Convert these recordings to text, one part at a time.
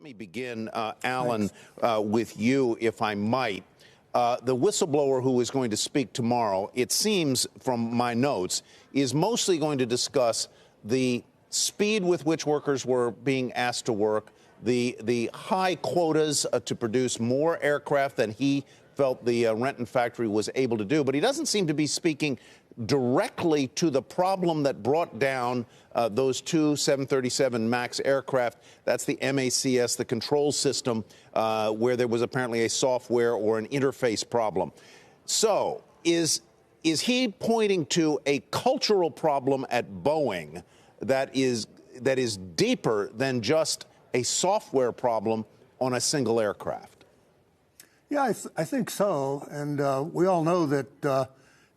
Let me begin, Alan, with you, if I might. The whistleblower who is going to speak tomorrow, it seems from my notes, is mostly going to discuss the speed with which workers were being asked to work, the high quotas to produce more aircraft than he felt the Renton factory was able to do. But he doesn't seem to be speaking directly to the problem that brought down those two 737 MAX aircraft. That's the MACS, the control system, where there was apparently a software or an interface problem. So is he pointing to a cultural problem at Boeing that is deeper than just a software problem on a single aircraft? Yeah, I think so. And we all know that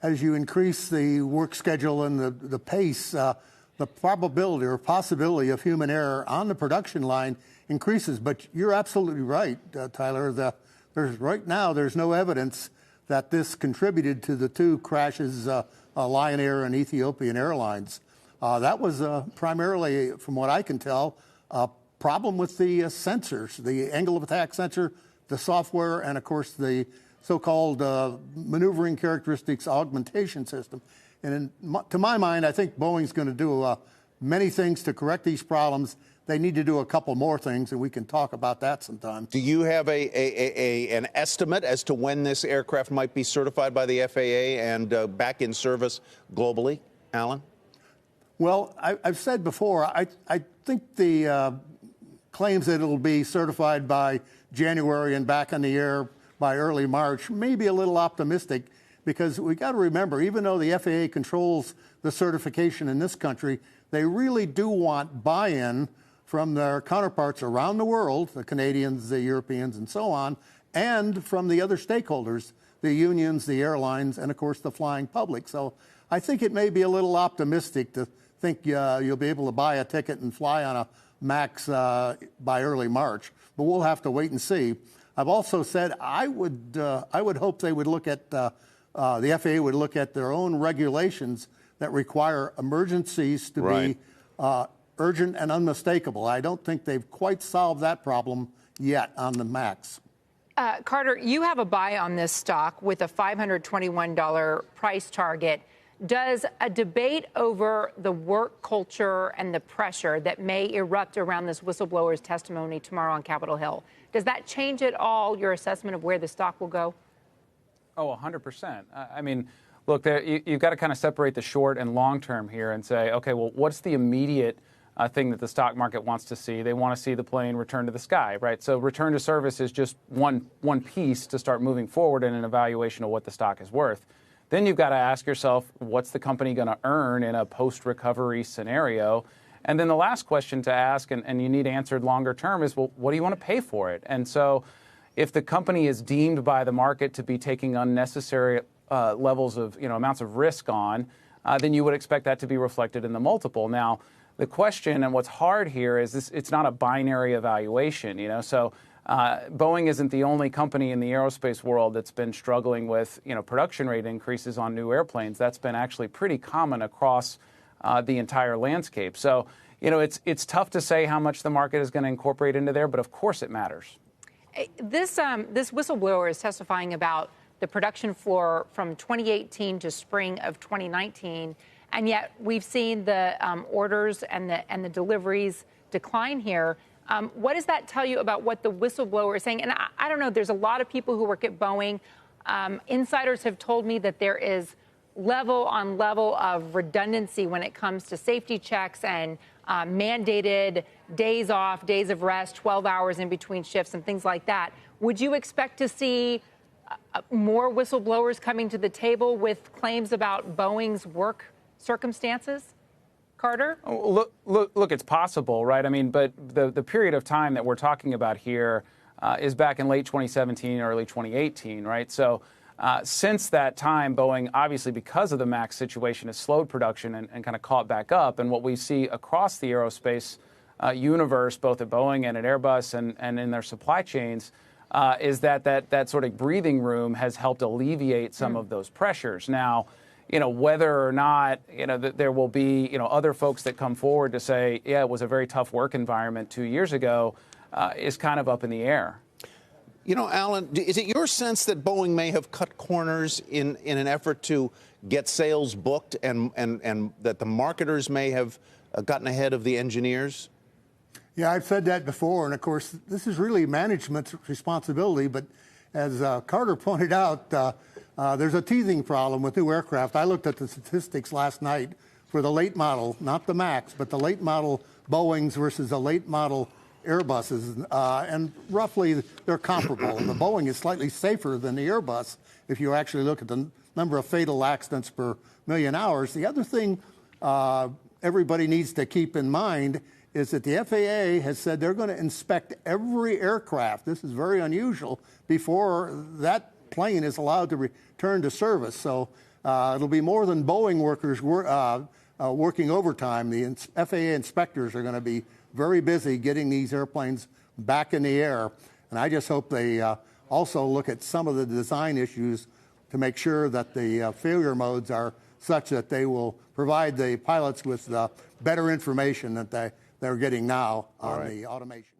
as you increase the work schedule and the pace, the probability or possibility of human error on the production line increases. But you're absolutely right, Tyler. Right now, there's no evidence that this contributed to the two crashes, Lion Air and Ethiopian Airlines. That was primarily, from what I can tell, a problem with the sensors, the angle of attack sensor, the software, and, of course, the so-called maneuvering characteristics augmentation system. And to my mind, I think Boeing's going to do many things to correct these problems. They need to do a couple more things, and we can talk about that sometime. Do you have an estimate as to when this aircraft might be certified by the FAA and back in service globally, Alan? Well, I've said before, I think the claims that it'll be certified by January and back in the air by early March may be a little optimistic, because we got to remember, even though the FAA controls the certification in this country, they really do want buy-in from their counterparts around the world, the Canadians, the Europeans, and so on, and from the other stakeholders, the unions, the airlines, and, of course, the flying public. So I think it may be a little optimistic to think you'll be able to buy a ticket and fly on a MAX by early March, but we'll have to wait and see. I've also said I would hope they would look at the FAA would look at their own regulations that require emergencies to be urgent and unmistakable. I don't think they've quite solved that problem yet on the MAX. Carter, you have a buy on this stock with a $521 price target. Does a debate over the work culture and the pressure that may erupt around this whistleblower's testimony tomorrow on Capitol Hill, does that change at all your assessment of where the stock will go? Oh, 100%. I mean, look, you've got to kind of separate the short and long term here and say, okay, well, what's the immediate thing that the stock market wants to see? They want to see the plane return to the sky, right? So return to service is just one piece to start moving forward in an evaluation of what the stock is worth. Then you've got to ask yourself, what's the company going to earn in a post-recovery scenario? And then the last question to ask, and you need answered longer term, is, well, what do you want to pay for it? And so if the company is deemed by the market to be taking unnecessary levels of, amounts of risk on, then you would expect that to be reflected in the multiple. Now, the question and what's hard here is it's not a binary evaluation, so Boeing isn't the only company in the aerospace world that's been struggling with, production rate increases on new airplanes. That's been actually pretty common across the entire landscape. So, it's tough to say how much the market is going to incorporate into there, but of course it matters. This whistleblower is testifying about the production floor from 2018 to spring of 2019, and yet we've seen the orders and the deliveries decline here. What does that tell you about what the whistleblower is saying? And I don't know, there's a lot of people who work at Boeing. Insiders have told me that there is level on level of redundancy when it comes to safety checks and mandated days off, days of rest, 12 hours in between shifts and things like that. Would you expect to see more whistleblowers coming to the table with claims about Boeing's work circumstances? Carter? Oh, look, it's possible, right? I mean, but the period of time that we're talking about here is back in late 2017, early 2018, right? So since that time, Boeing, obviously because of the MAX situation, has slowed production and kind of caught back up. And what we see across the aerospace universe, both at Boeing and at Airbus and in their supply chains, is that sort of breathing room has helped alleviate some of those pressures. Now, whether or not, that there will be, other folks that come forward to say, yeah, it was a very tough work environment 2 years ago. is kind of up in the air. You know, Alan, is it your sense that Boeing may have cut corners in an effort to get sales booked and that the marketers may have gotten ahead of the engineers? Yeah, I've said that before, and of course, this is really management's responsibility, but as Carter pointed out, there's a teething problem with new aircraft. I looked at the statistics last night for the late model, not the MAX, but the late model Boeings versus the late model Airbuses, and roughly they're comparable. The Boeing is slightly safer than the Airbus if you actually look at the number of fatal accidents per million hours. The other thing everybody needs to keep in mind is that the FAA has said they're going to inspect every aircraft. This is very unusual before that plane is allowed to return to service. So it'll be more than Boeing workers working overtime. The FAA inspectors are going to be very busy getting these airplanes back in the air. And I just hope they also look at some of the design issues to make sure that the failure modes are such that they will provide the pilots with better information that they're getting now on the automation.